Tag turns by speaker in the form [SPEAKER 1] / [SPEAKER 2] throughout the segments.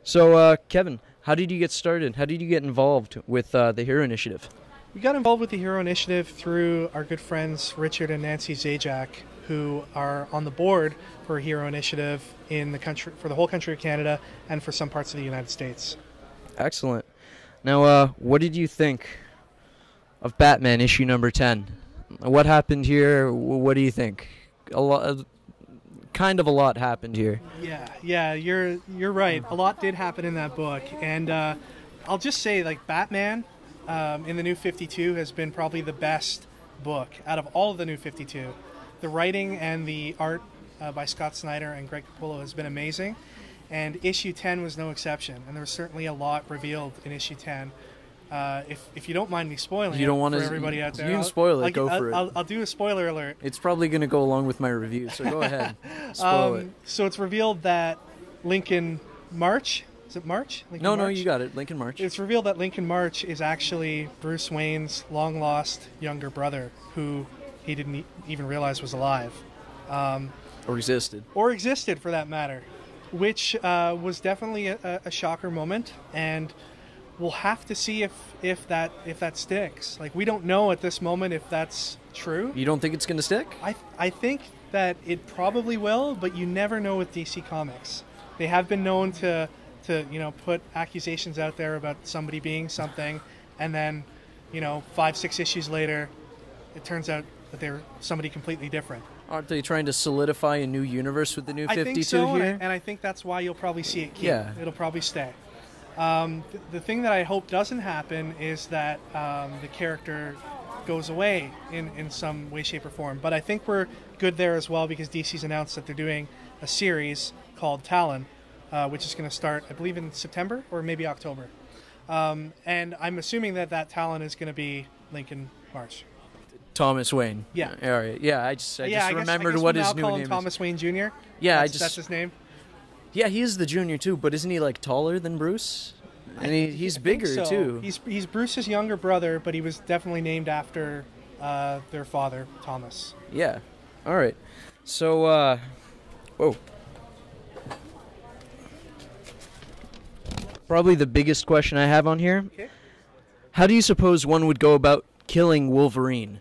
[SPEAKER 1] So, Kevin, how did you get started? How did you get involved with the Hero Initiative?
[SPEAKER 2] We got involved with the Hero Initiative through our good friends Richard and Nancy Zajac, who are on the board for Hero Initiative in the country, for the whole country of Canada and for some parts of the United States.
[SPEAKER 1] Excellent. Now, what did you think of Batman issue number 10? What happened here? What do you think? A lot happened here.
[SPEAKER 2] Yeah, you're right. A lot did happen in that book, and I'll just say, like, Batman in the New 52 has been probably the best book out of all of the New 52. The writing and the art by Scott Snyder and Greg Capullo has been amazing, and issue 10 was no exception. And there was certainly a lot revealed in issue 10. If you don't mind me spoiling,
[SPEAKER 1] you don't want
[SPEAKER 2] for
[SPEAKER 1] to,
[SPEAKER 2] everybody out there,
[SPEAKER 1] you can spoil it. Go for it.
[SPEAKER 2] I'll do a spoiler alert.
[SPEAKER 1] It's probably going to go along with my review, so go ahead. Spoil it.
[SPEAKER 2] So it's revealed that Lincoln March. Is it March? Lincoln
[SPEAKER 1] No,
[SPEAKER 2] March?
[SPEAKER 1] you got it. Lincoln March.
[SPEAKER 2] It's revealed that Lincoln March is actually Bruce Wayne's long-lost younger brother, who he didn't even realize was alive.
[SPEAKER 1] Or existed.
[SPEAKER 2] Or existed, for that matter. Which was definitely a shocker moment, and we'll have to see if that sticks. Like, we don't know at this moment if that's true.
[SPEAKER 1] You don't think it's going to stick?
[SPEAKER 2] I think that it probably will, but you never know with DC Comics. They have been known to put accusations out there about somebody being something, and then 5-6 issues later, it turns out that they're somebody completely different.
[SPEAKER 1] Aren't they trying to solidify a new universe with the New 52
[SPEAKER 2] I think so,
[SPEAKER 1] here?
[SPEAKER 2] and I think that's why you'll probably see it keep.
[SPEAKER 1] Yeah.
[SPEAKER 2] It'll probably stay. The thing that I hope doesn't happen is that the character goes away in some way, shape, or form. But I think we're good there as well, because DC's announced that they're doing a series called Talon, which is going to start, I believe, in September or maybe October. And I'm assuming that Talon is going to be Lincoln March.
[SPEAKER 1] Thomas Wayne.
[SPEAKER 2] Yeah.
[SPEAKER 1] All right. Yeah, I just remembered
[SPEAKER 2] I guess
[SPEAKER 1] what
[SPEAKER 2] we
[SPEAKER 1] his
[SPEAKER 2] now
[SPEAKER 1] new
[SPEAKER 2] call him
[SPEAKER 1] name
[SPEAKER 2] Thomas
[SPEAKER 1] is.
[SPEAKER 2] Wayne Jr.
[SPEAKER 1] Yeah,
[SPEAKER 2] that's his name.
[SPEAKER 1] Yeah, he is the junior too, but isn't he like taller than Bruce? And he's bigger
[SPEAKER 2] so.
[SPEAKER 1] too.
[SPEAKER 2] He's Bruce's younger brother, but he was definitely named after their father, Thomas.
[SPEAKER 1] Yeah. All right. So, whoa. Probably the biggest question I have on here.
[SPEAKER 2] Okay.
[SPEAKER 1] How do you suppose one would go about killing Wolverine?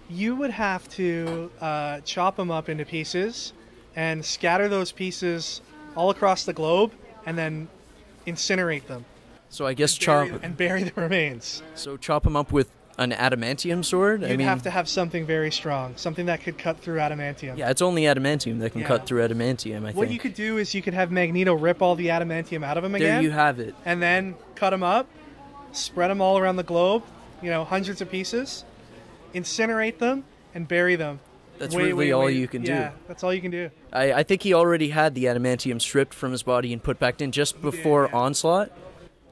[SPEAKER 2] You would have to chop him up into pieces and scatter those pieces all across the globe, and then incinerate them.
[SPEAKER 1] So I guess
[SPEAKER 2] bury the remains.
[SPEAKER 1] So chop him up with an adamantium sword?
[SPEAKER 2] You'd have to have something very strong, something that could cut through adamantium.
[SPEAKER 1] Yeah, it's only adamantium that can cut through adamantium, I think.
[SPEAKER 2] What you could do is you could have Magneto rip all the adamantium out of him again.
[SPEAKER 1] There you have it.
[SPEAKER 2] And then cut them up, spread them all around the globe, hundreds of pieces, incinerate them, and bury them.
[SPEAKER 1] That's really all you can do.
[SPEAKER 2] Yeah, that's all you can do.
[SPEAKER 1] I think he already had the adamantium stripped from his body and put back in just before Onslaught.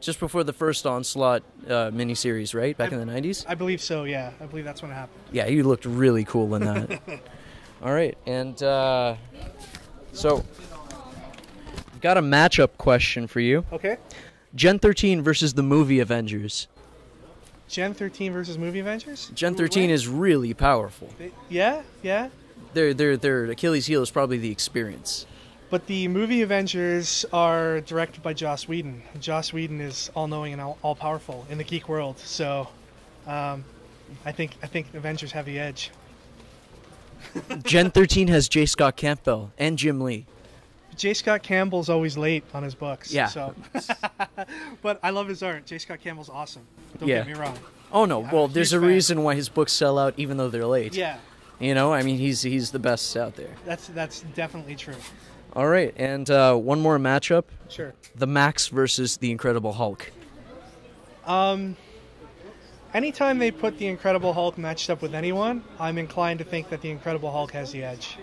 [SPEAKER 1] Just before the first Onslaught miniseries, right? Back in the 90s?
[SPEAKER 2] I believe so, yeah. I believe that's when it happened.
[SPEAKER 1] Yeah, he looked really cool in that. All right, and so I've got a matchup question for you.
[SPEAKER 2] Okay.
[SPEAKER 1] Gen 13 versus the movie Avengers.
[SPEAKER 2] Gen 13 versus movie Avengers?
[SPEAKER 1] Gen 13 is really powerful.
[SPEAKER 2] Yeah.
[SPEAKER 1] Their Achilles heel is probably the experience.
[SPEAKER 2] But the movie Avengers are directed by Joss Whedon. Joss Whedon is all-knowing and all-powerful in the geek world. So, I think Avengers have the edge.
[SPEAKER 1] Gen 13 has J. Scott Campbell and Jim Lee.
[SPEAKER 2] J. Scott Campbell's always late on his books.
[SPEAKER 1] Yeah.
[SPEAKER 2] So. But I love his art. J. Scott Campbell's awesome. Don't get me wrong.
[SPEAKER 1] Oh, no. Well, there's a reason why his books sell out even though they're late.
[SPEAKER 2] Yeah.
[SPEAKER 1] I mean, he's the best out there.
[SPEAKER 2] That's definitely true.
[SPEAKER 1] All right, and one more matchup.
[SPEAKER 2] Sure.
[SPEAKER 1] The Max versus the Incredible Hulk.
[SPEAKER 2] Anytime they put the Incredible Hulk matched up with anyone, I'm inclined to think that the Incredible Hulk has the edge.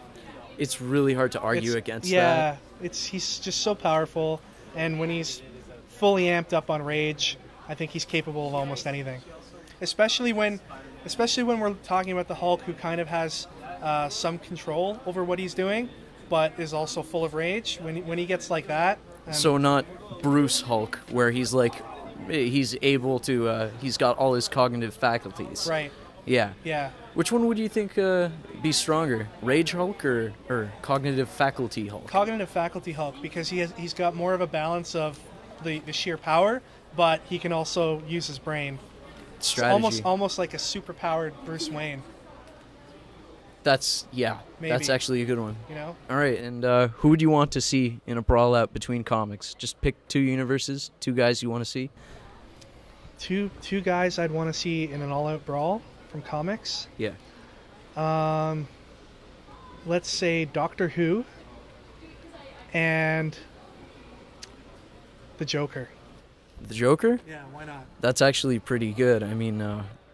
[SPEAKER 1] It's really hard to argue against that.
[SPEAKER 2] Yeah, he's just so powerful, and when he's fully amped up on rage, I think he's capable of almost anything. Especially when we're talking about the Hulk, who kind of has some control over what he's doing, but is also full of rage. When he gets like that.
[SPEAKER 1] So not Bruce Hulk, where he's able to, he's got all his cognitive faculties.
[SPEAKER 2] Right.
[SPEAKER 1] Yeah.
[SPEAKER 2] Yeah.
[SPEAKER 1] Which one would you think be stronger, Rage Hulk or Cognitive Faculty Hulk?
[SPEAKER 2] Cognitive Faculty Hulk, because he's got more of a balance of the sheer power, but he can also use his brain.
[SPEAKER 1] Strategy.
[SPEAKER 2] It's almost like a super-powered Bruce Wayne.
[SPEAKER 1] That's
[SPEAKER 2] Maybe.
[SPEAKER 1] actually a good one.
[SPEAKER 2] You know?
[SPEAKER 1] All right, and who would you want to see in a brawl out between comics? Just pick two universes, two guys you want to see.
[SPEAKER 2] Two guys I'd want to see in an all-out brawl from comics.
[SPEAKER 1] Yeah.
[SPEAKER 2] Let's say Doctor Who and the Joker.
[SPEAKER 1] The Joker?
[SPEAKER 2] Yeah, why not?
[SPEAKER 1] That's actually pretty good. I mean,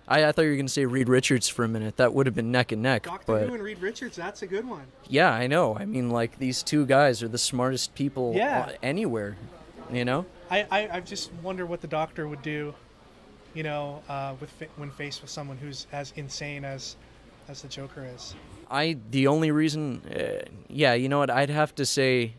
[SPEAKER 1] I thought you were going to say Reed Richards for a minute. That would have been neck and neck.
[SPEAKER 2] Doctor Who and Reed Richards, that's a good one.
[SPEAKER 1] Yeah, I know. I mean, like, these two guys are the smartest people anywhere, you know?
[SPEAKER 2] I just wonder what the Doctor would do, you know, when faced with someone who's as insane as the Joker is.
[SPEAKER 1] The only reason, you know what? I'd have to say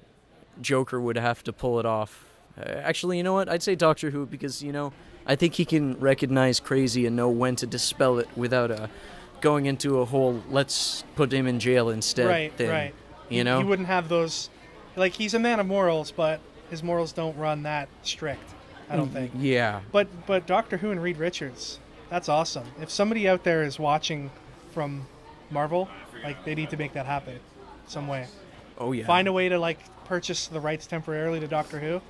[SPEAKER 1] Joker would have to pull it off. Actually, you know what? I'd say Doctor Who because, you know, I think he can recognize crazy and know when to dispel it without going into a whole let's put him in jail instead thing. Right. You know?
[SPEAKER 2] He wouldn't have those... Like, he's a man of morals, but his morals don't run that strict, I don't think.
[SPEAKER 1] Yeah.
[SPEAKER 2] But Doctor Who and Reed Richards, that's awesome. If somebody out there is watching from Marvel, like, they need to make that happen some way.
[SPEAKER 1] Oh, yeah.
[SPEAKER 2] Find a way to, like, purchase the rights temporarily to Doctor Who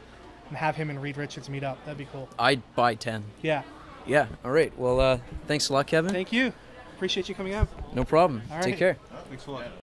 [SPEAKER 2] and have him and Reed Richards meet up. That'd be cool.
[SPEAKER 1] I'd buy 10.
[SPEAKER 2] Yeah.
[SPEAKER 1] Yeah. All right. Well, thanks a lot, Kevin.
[SPEAKER 2] Thank you. Appreciate you coming out.
[SPEAKER 1] No problem.
[SPEAKER 2] All right.
[SPEAKER 1] Take care.
[SPEAKER 3] Thanks a lot.